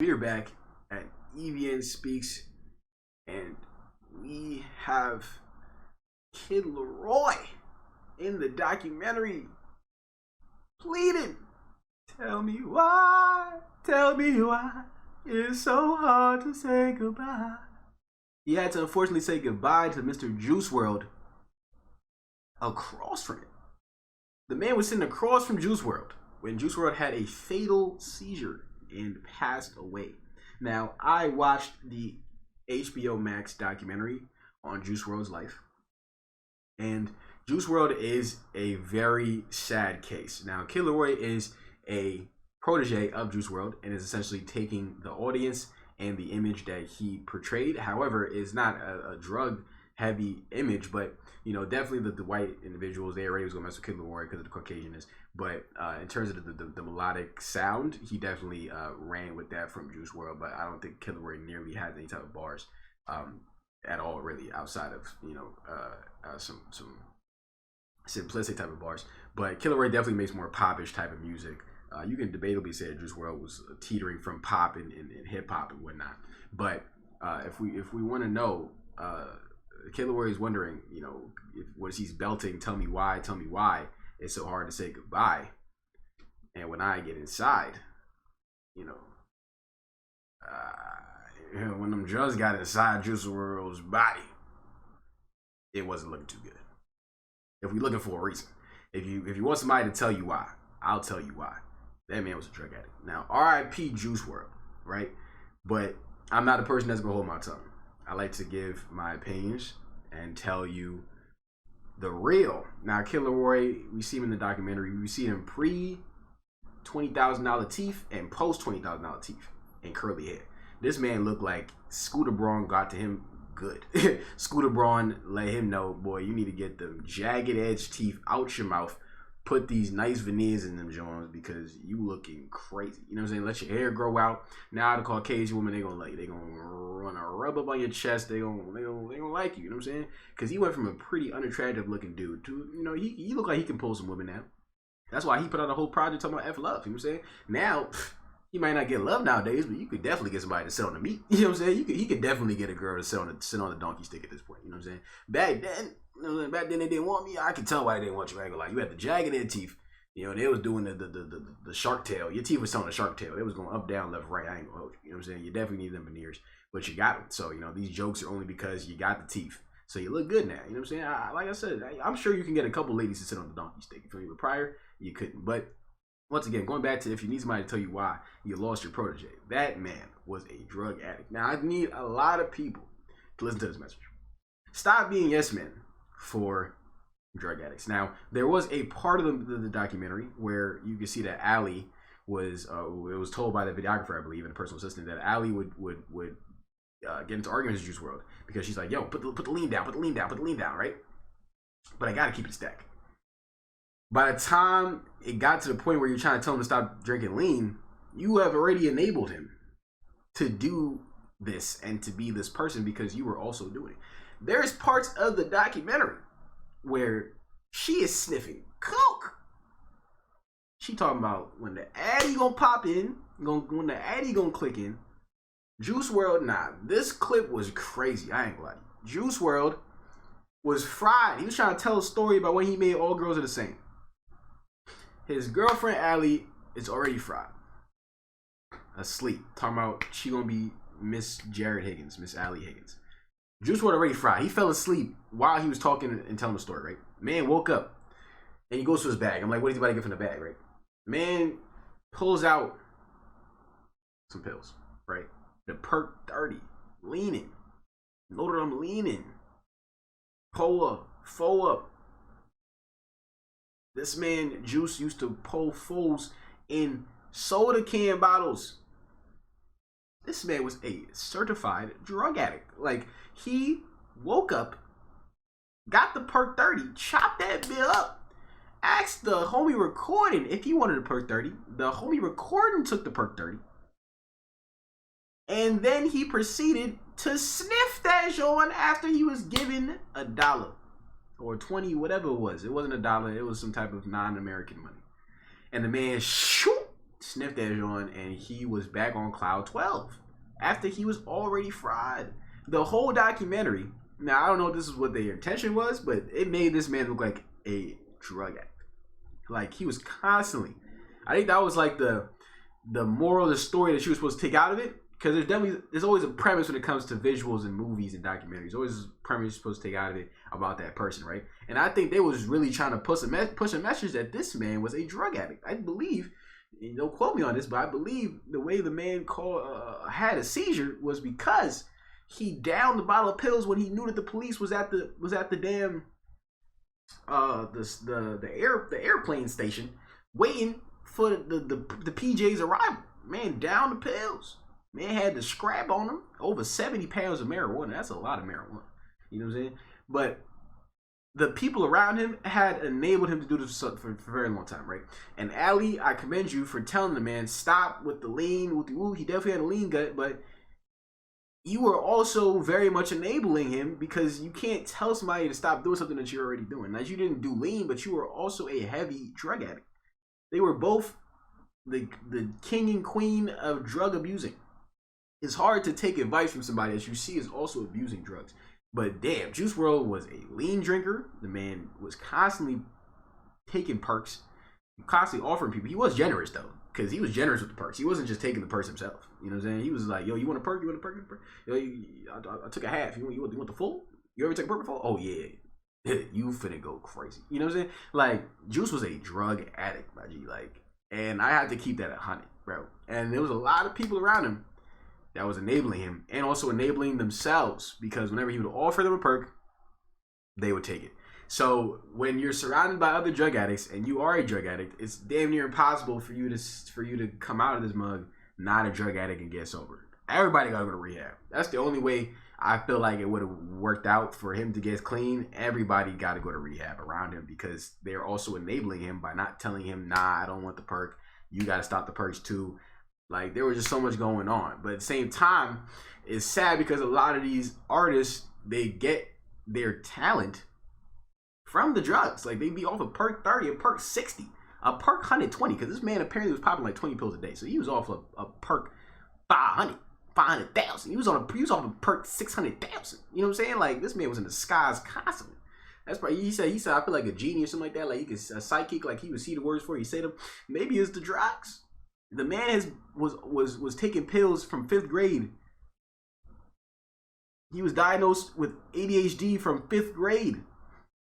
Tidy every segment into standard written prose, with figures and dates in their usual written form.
We are back at EBN Speaks, and we have Kid Laroi in the documentary pleading, tell me why it's so hard to say goodbye. He had to unfortunately say goodbye to Mr. Juice Wrld across from it. The man was sitting across from Juice Wrld when Juice Wrld had a fatal seizure and passed away. Now, I watched the HBO Max documentary on Juice Wrld's life, and Juice Wrld is a very sad case. Now, Kid Laroi is a protege of Juice Wrld and is essentially taking the audience and the image that he portrayed. However, it's not a drug-heavy image, but you know, definitely the white individuals, they already was gonna mess with Kid Laroi because of the Caucasianness. But in terms of the melodic sound, he definitely ran with that from Juice Wrld. But I don't think Kid Laroi nearly has any type of bars at all, really, outside of some simplistic type of bars. But Kid Laroi definitely makes more popish type of music. You can debatably say that Juice Wrld was teetering from pop and hip hop and whatnot. But if we want to know, Kid Laroi is wondering, you know, what he's belting, tell me why it's so hard to say goodbye. And when I get inside, you know, when them drugs got inside Juice Wrld's body, it wasn't looking too good. If we're looking for a reason, if you want somebody to tell you why, I'll tell you why. That man was a drug addict. Now, R.I.P. Juice Wrld, right? But I'm not a person that's gonna hold my tongue. I like to give my opinions and tell you the real. Now, Kid Laroi, we see him in the documentary. We see him pre $20,000 teeth and post $20,000 teeth and curly hair. This man looked like Scooter Braun got to him good. Scooter Braun let him know, boy, you need to get them jagged edge teeth out your mouth. Put these nice veneers in them Jones because you looking crazy. You know what I'm saying? Let your hair grow out. Now the Caucasian woman, they gonna run a rub up on your chest. They gonna like you. You know what I'm saying? Because he went from a pretty unattractive looking dude to, you know, he look like he can pull some women now. That's why he put out a whole project talking about F love. You know what I'm saying? Now he might not get love nowadays, but you could definitely get somebody to sit on the meat. You know what I'm saying? He could definitely get a girl to sit on the donkey stick at this point. You know what I'm saying? Back then they didn't want me. I could tell why they didn't want you. I ain't gonna lie. You had the jagged edge teeth. You know, they was doing the shark tail. Your teeth was telling the shark tail. It was going up, down, left, right. I ain't gonna hold you. You know what I'm saying? You definitely need them veneers, but you got them. So, you know, these jokes are only because you got the teeth. So you look good now. You know what I'm saying? Like I said, I'm sure you can get a couple ladies to sit on the donkey stick. You feel me? But prior, you couldn't. But once again, going back to if you need somebody to tell you why you lost your protege, that man was a drug addict. Now, I need a lot of people to listen to this message. Stop being yes men for drug addicts. Now, there was a part of the documentary where you could see that Allie was, it was told by the videographer, I believe, and a personal assistant, that Allie would get into arguments with Juice Wrld because she's like, yo, put the lean down, right? But I gotta keep it stacked. By the time it got to the point where you're trying to tell him to stop drinking lean, you have already enabled him to do this and to be this person because you were also doing it. There's parts of the documentary where she is sniffing coke. She talking about when the addy gonna pop in, when the addy gonna click in. Juice Wrld, nah, this clip was crazy. I ain't gonna lie. Juice Wrld was fried. He was trying to tell a story about when he made All Girls Are the Same. His girlfriend Allie is already fried, asleep. Talking about she gonna be Miss Jared Higgins, Miss Allie Higgins. Juice Wrld already fried. He fell asleep while he was talking and telling the story, right? Man woke up and he goes to his bag. I'm like, what is he about to get from the bag, right? Man pulls out some pills, right? The Perk 30, leaning. Loaded them leaning. Pull up, fold up. This man, Juice, used to pull fools in soda can bottles. This man was a certified drug addict. Like, he woke up, got the Perk 30, chopped that bill up, asked the homie recording if he wanted a Perk 30. The homie recording took the Perk 30. And then he proceeded to sniff that joint after he was given $1 or 20, whatever it was. It wasn't $1. It was some type of non-American money. And the man sniffed that joint, and he was back on cloud 12 after he was already fried. The whole documentary. Now, I don't know if this is what their intention was, but it made this man look like a drug addict. Like, he was constantly. I think that was like the moral of the story that you were supposed to take out of it. Because there's always a premise when it comes to visuals and movies and documentaries. Always a premise you're supposed to take out of it about that person, right? And I think they was really trying to push a message that this man was a drug addict. I believe, don't quote me on this, but I believe the way the man had a seizure was because he downed the bottle of pills when he knew that the police was at the damn the airplane station waiting for the PJ's arrival. Man downed the pills. Man had the scrap on him. Over 70 pounds of marijuana. That's a lot of marijuana. You know what I'm saying? But the people around him had enabled him to do this for a very long time, right? And Ali, I commend you for telling the man, stop with the lean, with the woo. He definitely had a lean gut, but you were also very much enabling him because you can't tell somebody to stop doing something that you're already doing. Now, you didn't do lean, but you were also a heavy drug addict. They were both the king and queen of drug abusing. It's hard to take advice from somebody that you see is also abusing drugs. But damn, Juice WRLD was a lean drinker. The man was constantly taking perks, constantly offering people. He was generous though, because he was generous with the perks. He wasn't just taking the perks himself. You know what I'm saying? He was like, yo, you want a perk? You want a perk? You want a perk? Yo, I took a half. You want the full? You ever take a perk before? Oh yeah. You finna go crazy. You know what I'm saying? Like, Juice was a drug addict, my G. Like, and I had to keep that 100, bro. And there was a lot of people around him that was enabling him and also enabling themselves, because whenever he would offer them a perk, they would take it. So when you're surrounded by other drug addicts and you are a drug addict, it's damn near impossible for you to come out of this mug not a drug addict and get sober. Everybody gotta go to rehab. That's the only way I feel like it would have worked out for him to get clean. Everybody got to go to rehab around him, because they're also enabling him by not telling him, nah, I don't want the perk. You got to stop the perks too. Like, there was just so much going on. But at the same time, it's sad because a lot of these artists, they get their talent from the drugs. Like, they be off a perk 30, a perk 60, a perk 120, because this man apparently was popping like 20 pills a day. So he was off a perk 500,000. He was off a perk 600,000. You know what I'm saying? Like, this man was in the skies constantly. That's probably, he said I feel like a genie or something like that. Like, he could, a psychic, like he would see the words for it. He said them. Maybe it's the drugs. The man was taking pills from 5th grade. He was diagnosed with ADHD from 5th grade.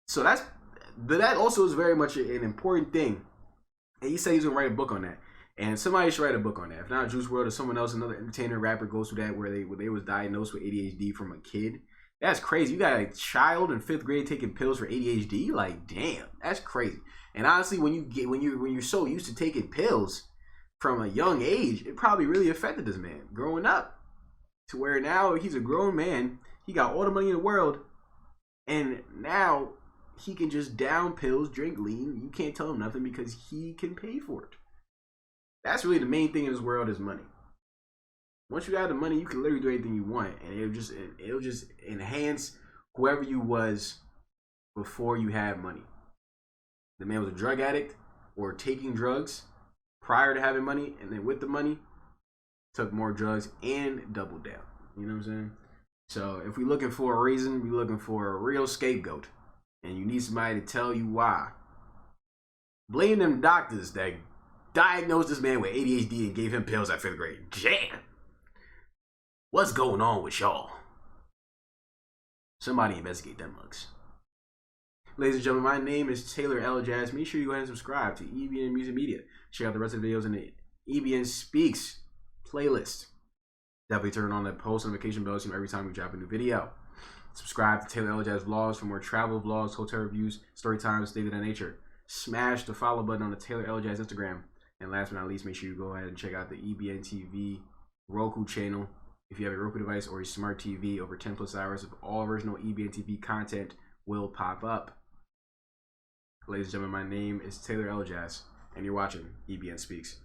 So that also is very much an important thing. And he said he's gonna write a book on that. And somebody should write a book on that. If not Juice WRLD or someone else, another entertainer, rapper goes through that where they was diagnosed with ADHD from a kid. That's crazy. You got a child in 5th grade taking pills for ADHD. Like, damn, that's crazy. And honestly, when you're so used to taking pills from a young age, it probably really affected this man growing up, to where now he's a grown man. He got all the money in the world, and now he can just down pills, drink lean. You can't tell him nothing because he can pay for it. That's really the main thing in this world, is money. Once you have the money, you can literally do anything you want, and it'll just enhance whoever you was before you had money. The man was a drug addict or taking drugs prior to having money, and then with the money, took more drugs and doubled down. You know what I'm saying? So if we're looking for a reason, we're looking for a real scapegoat, and you need somebody to tell you why. Blame them doctors that diagnosed this man with ADHD and gave him pills at 5th grade. Damn. What's going on with y'all? Somebody investigate them mugs. Ladies and gentlemen, my name is Taylor Elajas. Make sure you go ahead and subscribe to EBN Music Media. Check out the rest of the videos in the EBN Speaks playlist. Definitely turn on that post notification bell so you know every time we drop a new video. Subscribe to Taylor Elajas Vlogs for more travel vlogs, hotel reviews, story times, things of that nature. Smash the follow button on the Taylor Elajas Instagram. And last but not least, make sure you go ahead and check out the EBNTV Roku channel. If you have a Roku device or a smart TV, over 10 plus hours of all original EBNTV content will pop up. Ladies and gentlemen, my name is Taylor Elajas, and you're watching EBN Speaks.